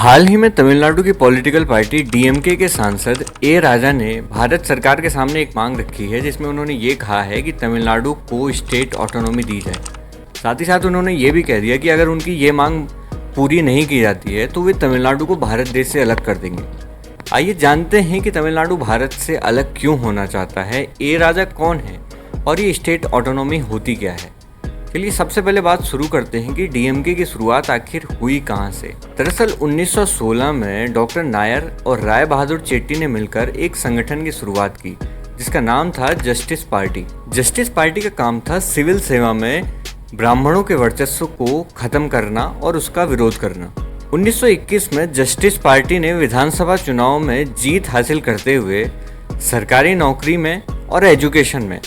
हाल ही में तमिलनाडु की political party DMK के सांसद ए राजा ने भारत सरकार के सामने एक मांग रखी है, जिसमें उन्होंने ये कहा है कि तमिलनाडु को स्टेट ऑटोनॉमी दी जाए। साथ ही साथ उन्होंने ये भी कह दिया कि अगर उनकी ये मांग पूरी नहीं की जाती है तो वे तमिलनाडु को भारत देश से अलग कर देंगे। आइए जानते हैं कि तमिलनाडु भारत से अलग क्यों होना चाहता है, ए राजा कौन है और ये स्टेट ऑटोनॉमी होती क्या है। चलिए सबसे पहले बात शुरू करते हैं कि डीएमके की शुरुआत आखिर हुई कहां से। दरअसल 1916 में डॉक्टर नायर और राय बहादुर चेट्टी ने मिलकर एक संगठन की शुरुआत की जिसका नाम था जस्टिस पार्टी। जस्टिस पार्टी का काम था सिविल सेवा में ब्राह्मणों के वर्चस्व को खत्म करना और उसका विरोध करना। 1921 में जस्टिस पार्टी ने विधानसभा चुनाव में जीत हासिल करते हुए सरकारी नौकरी में और एजुकेशन में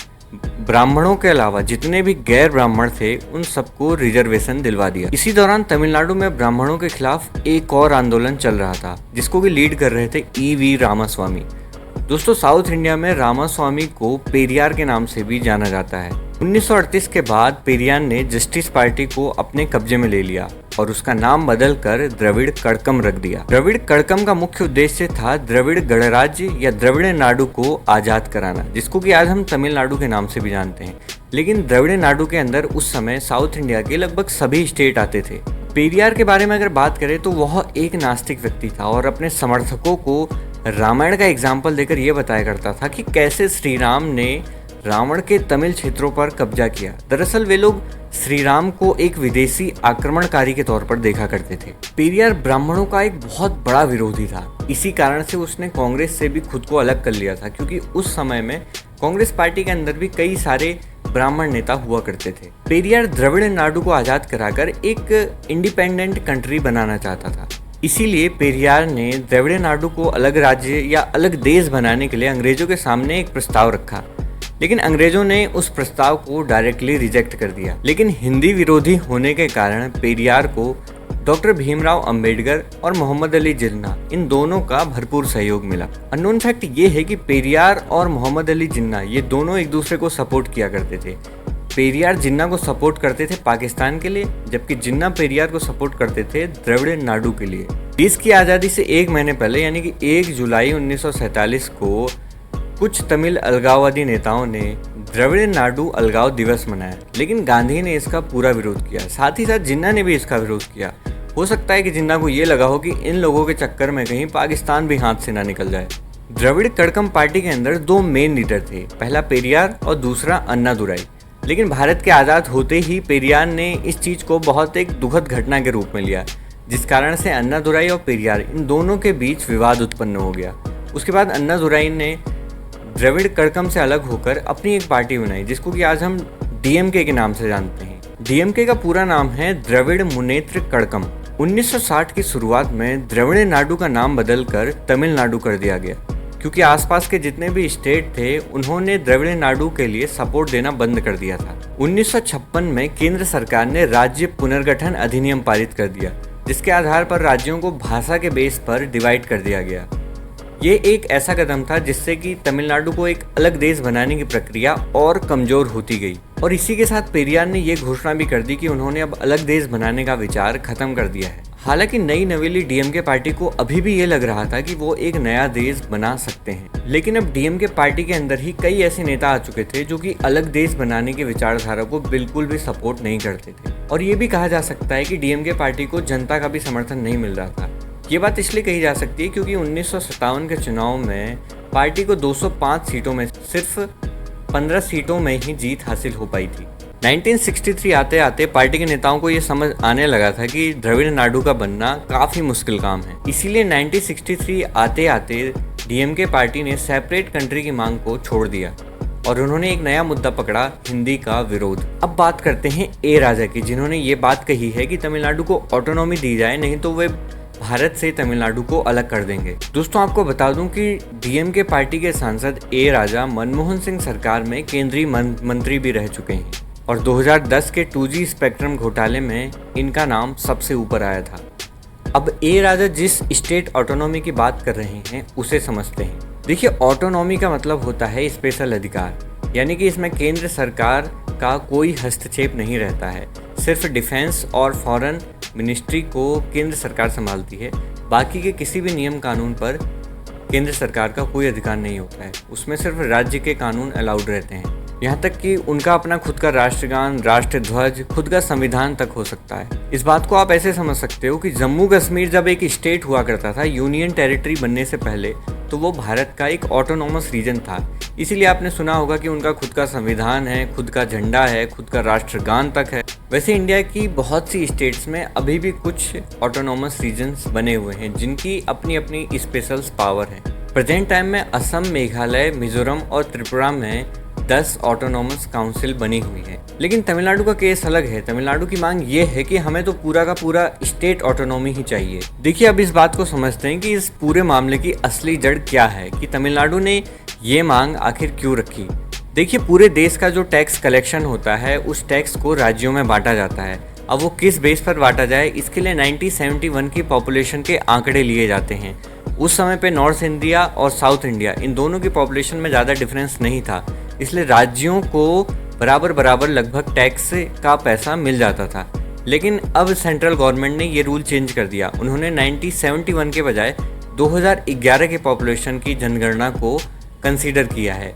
ब्राह्मणों के अलावा जितने भी गैर ब्राह्मण थे उन सबको रिजर्वेशन दिलवा दिया। इसी दौरान तमिलनाडु में ब्राह्मणों के खिलाफ एक और आंदोलन चल रहा था जिसको कि लीड कर रहे थे ईवी रामास्वामी। दोस्तों, साउथ इंडिया में रामास्वामी को पेरियार के नाम से भी जाना जाता है। 1938 के बाद पेरियार ने जस्टिस पार्टी को अपने कब्जे में ले लिया और उसका नाम बदलकर द्रविड़ कड़कम रख दिया। द्रविड़ कड़कम का मुख्य उद्देश्य था द्रविड़ गणराज्य या द्रविड़ नाडु को आजाद कराना, जिसको कि आज हम तमिलनाडु के नाम से भी जानते हैं। लेकिन द्रविड़ नाडु के अंदर उस समय साउथ इंडिया के लगभग सभी स्टेट आते थे। पेरियार के बारे में अगर बात करें तो वह एक नास्तिक व्यक्ति था और अपने समर्थकों को रामायण का एग्जाम्पल देकर यह बताया करता था कि कैसे श्री राम ने रावण के तमिल क्षेत्रों पर कब्जा किया। दरअसल वे लोग श्री राम को एक विदेशी आक्रमणकारी के तौर पर देखा करते थे। पेरियार ब्राह्मणों का एक बहुत बड़ा विरोधी था। इसी कारण से उसने कांग्रेस से भी खुद को अलग कर लिया था, क्योंकि उस समय में कांग्रेस पार्टी के अंदर भी कई सारे ब्राह्मण नेता हुआ करते थे। पेरियार द्रविड़ नाडु को आजाद कराकर एक इंडिपेंडेंट कंट्री बनाना चाहता था। इसीलिए पेरियार ने द्रविड़ नाडु को अलग राज्य या अलग देश बनाने के लिए अंग्रेजों के सामने एक प्रस्ताव रखा, लेकिन अंग्रेजों ने उस प्रस्ताव को डायरेक्टली रिजेक्ट कर दिया। लेकिन हिंदी विरोधी होने के कारण पेरियार को डॉक्टर भीमराव अंबेडकर और मोहम्मद अली जिन्ना इन दोनों का भरपूर सहयोग मिला। अननोन फैक्ट ये है कि पेरियार और मोहम्मद अली जिन्ना ये दोनों एक दूसरे को सपोर्ट किया करते थे। पेरियार जिन्ना को सपोर्ट करते थे पाकिस्तान के लिए, जबकि जिन्ना पेरियार को सपोर्ट करते थे द्रविड़ नाडु के लिए। देश की आज़ादी से एक महीने पहले यानी कि 1 जुलाई 1947 को कुछ तमिल अलगाववादी नेताओं ने द्रविड़ नाडु अलगाव दिवस मनाया, लेकिन गांधी ने इसका पूरा विरोध किया। साथ ही साथ जिन्ना ने भी इसका विरोध किया। हो सकता है कि जिन्ना को ये लगा हो कि इन लोगों के चक्कर में कहीं पाकिस्तान भी हाथ से ना निकल जाए। द्रविड़ कड़कम पार्टी के अंदर 2 मेन लीडर थे, पहला पेरियार और दूसरा अन्नादुराई। लेकिन भारत के आज़ाद होते ही पेरियार ने इस चीज़ को बहुत एक दुखद घटना के रूप में लिया, जिस कारण से अन्नादुराई और पेरियार इन दोनों के बीच विवाद उत्पन्न हो गया। उसके बाद अन्नादुराई ने द्रविड़ कड़कम से अलग होकर अपनी एक पार्टी बनाई, जिसको कि आज हम डीएमके के नाम से जानते हैं। डीएमके का पूरा नाम है द्रविड़ मुनेत्र कड़कम। 1960 की शुरुआत में द्रविड़ नाडु का नाम बदलकर तमिलनाडु कर दिया गया, क्योंकि आसपास के जितने भी स्टेट थे उन्होंने द्रविड़ नाडु के लिए सपोर्ट देना बंद कर दिया था। 1956 में केंद्र सरकार ने राज्य पुनर्गठन अधिनियम पारित कर दिया, जिसके आधार पर राज्यों को भाषा के बेस पर डिवाइड कर दिया गया। ये एक ऐसा कदम था जिससे कि तमिलनाडु को एक अलग देश बनाने की प्रक्रिया और कमजोर होती गई। और इसी के साथ पेरियार ने यह घोषणा भी कर दी कि उन्होंने अब अलग देश बनाने का विचार खत्म कर दिया है। हालांकि नई नवेली डीएमके पार्टी को अभी भी ये लग रहा था कि वो एक नया देश बना सकते हैं, लेकिन अब डीएमके पार्टी के अंदर ही कई ऐसे नेता आ चुके थे जो कि अलग देश बनाने की विचारधारा को बिल्कुल भी सपोर्ट नहीं करते थे। और ये भी कहा जा सकता है कि डीएमके पार्टी को जनता का भी समर्थन नहीं मिल रहा था। ये बात इसलिए कही जा सकती है क्योंकि 1957 के चुनाव में पार्टी को 205 सीटों में सिर्फ 15 सीटों में ही जीत हासिल हो पाई थी। 1963 आते आते पार्टी के नेताओं को ये समझ आने लगा था कि द्रविड़ नाडु का बनना काफ़ी मुश्किल काम है। इसीलिए 1963 आते आते डीएमके पार्टी ने सेपरेट कंट्री की मांग को छोड़ दिया और उन्होंने एक नया मुद्दा पकड़ा, हिंदी का विरोध। अब बात करते हैं ए राजा की, जिन्होंने ये बात कही है कि तमिलनाडु को ऑटोनॉमी दी जाए, नहीं तो वे भारत से तमिलनाडु को अलग कर देंगे। दोस्तों, आपको बता दूं कि डीएमके पार्टी के सांसद ए राजा मनमोहन सिंह सरकार में केंद्रीय मंत्री भी रह चुके हैं और 2010 के 2G स्पेक्ट्रम घोटाले में इनका नाम सबसे ऊपर आया था। अब ए राजा जिस स्टेट ऑटोनॉमी की बात कर रहे हैं उसे समझते हैं। देखिए, ऑटोनॉमी का मतलब होता है स्पेशल अधिकार, यानी कि इसमें केंद्र सरकार का कोई हस्तक्षेप नहीं रहता है। सिर्फ डिफेंस और फॉरेन मिनिस्ट्री को केंद्र सरकार संभालती है, बाकी के किसी भी नियम कानून पर केंद्र सरकार का कोई अधिकार नहीं होता है। उसमें सिर्फ राज्य के कानून अलाउड रहते हैं। यहाँ तक कि उनका अपना खुद का राष्ट्रगान, राष्ट्र ध्वज, खुद का संविधान तक हो सकता है। इस बात को आप ऐसे समझ सकते हो कि जम्मू कश्मीर जब एक स्टेट हुआ करता था यूनियन टेरिटरी बनने से पहले, तो वो भारत का एक ऑटोनॉमस रीजन था। इसीलिए आपने सुना होगा कि उनका खुद का संविधान है, खुद का झंडा है, खुद का राष्ट्रगान तक है। वैसे इंडिया की बहुत सी स्टेट्स में अभी भी कुछ ऑटोनॉमस रीजन्स बने हुए हैं जिनकी अपनी अपनी स्पेशल पावर है। प्रेजेंट टाइम में असम, मेघालय, मिजोरम और त्रिपुरा में 10 ऑटोनॉमस काउंसिल बनी हुई है। लेकिन तमिलनाडु का केस अलग है। तमिलनाडु की मांग ये है कि हमें तो पूरा का पूरा स्टेट ऑटोनॉमी ही चाहिए। देखिए, अब इस बात को समझते हैं कि इस पूरे मामले की असली जड़ क्या है, कि तमिलनाडु ने ये मांग आखिर क्यों रखी। देखिए, पूरे देश का जो टैक्स कलेक्शन होता है उस टैक्स को राज्यों में बांटा जाता है। अब वो किस बेस पर बांटा जाए, इसके लिए 1971 की पॉपुलेशन के आंकड़े लिए जाते हैं। उस समय पे नॉर्थ इंडिया और साउथ इंडिया, इन दोनों की पॉपुलेशन में ज़्यादा डिफरेंस नहीं था, इसलिए राज्यों को बराबर लगभग टैक्स का पैसा मिल जाता था। लेकिन अब सेंट्रल गवर्नमेंट ने ये रूल चेंज कर दिया। उन्होंने 1971 के बजाय 2011 के पॉपुलेशन की जनगणना को कंसीडर किया है,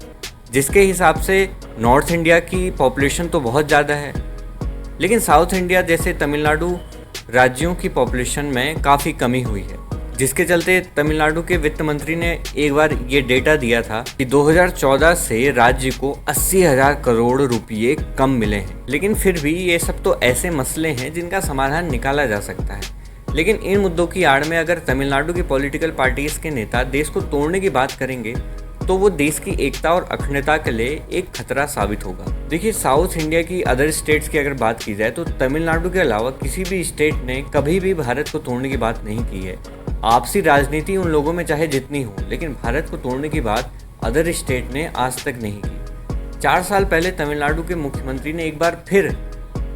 जिसके हिसाब से नॉर्थ इंडिया की पॉपुलेशन तो बहुत ज़्यादा है, लेकिन साउथ इंडिया जैसे तमिलनाडु राज्यों की पॉपुलेशन में काफ़ी कमी हुई है, जिसके चलते तमिलनाडु के वित्त मंत्री ने एक बार ये डेटा दिया था कि 2014 से राज्य को 80,000 करोड़ रुपये कम मिले हैं। लेकिन फिर भी ये सब तो ऐसे मसले हैं जिनका समाधान निकाला जा सकता है। लेकिन इन मुद्दों की आड़ में अगर तमिलनाडु की पॉलिटिकल पार्टीज के नेता देश को तोड़ने की बात करेंगे तो वो देश की एकता और अखंडता के लिए एक खतरा साबित होगा। देखिए, साउथ इंडिया की अदर स्टेट्स की अगर बात की जाए तो तमिलनाडु के अलावा किसी भी स्टेट ने कभी भी भारत को तोड़ने की बात नहीं की है। आपसी राजनीति उन लोगों में चाहे जितनी हो, लेकिन भारत को तोड़ने की बात अदर स्टेट ने आज तक नहीं की। 4 साल पहले तमिलनाडु के मुख्यमंत्री ने एक बार फिर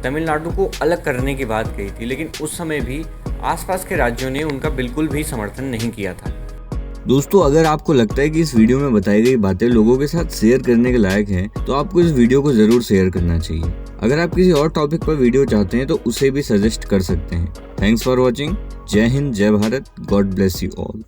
तमिलनाडु को अलग करने की बात कही थी, लेकिन उस समय भी आसपास के राज्यों ने उनका बिल्कुल भी समर्थन नहीं किया था। दोस्तों, अगर आपको लगता है कि इस वीडियो में बताई गई बातें लोगों के साथ शेयर करने के लायक हैं, तो आपको इस वीडियो को जरूर शेयर करना चाहिए। अगर आप किसी और टॉपिक पर वीडियो चाहते हैं तो उसे भी सजेस्ट कर सकते हैं। Thanks for watching. जय हिंद, जय Bharat, God bless you all.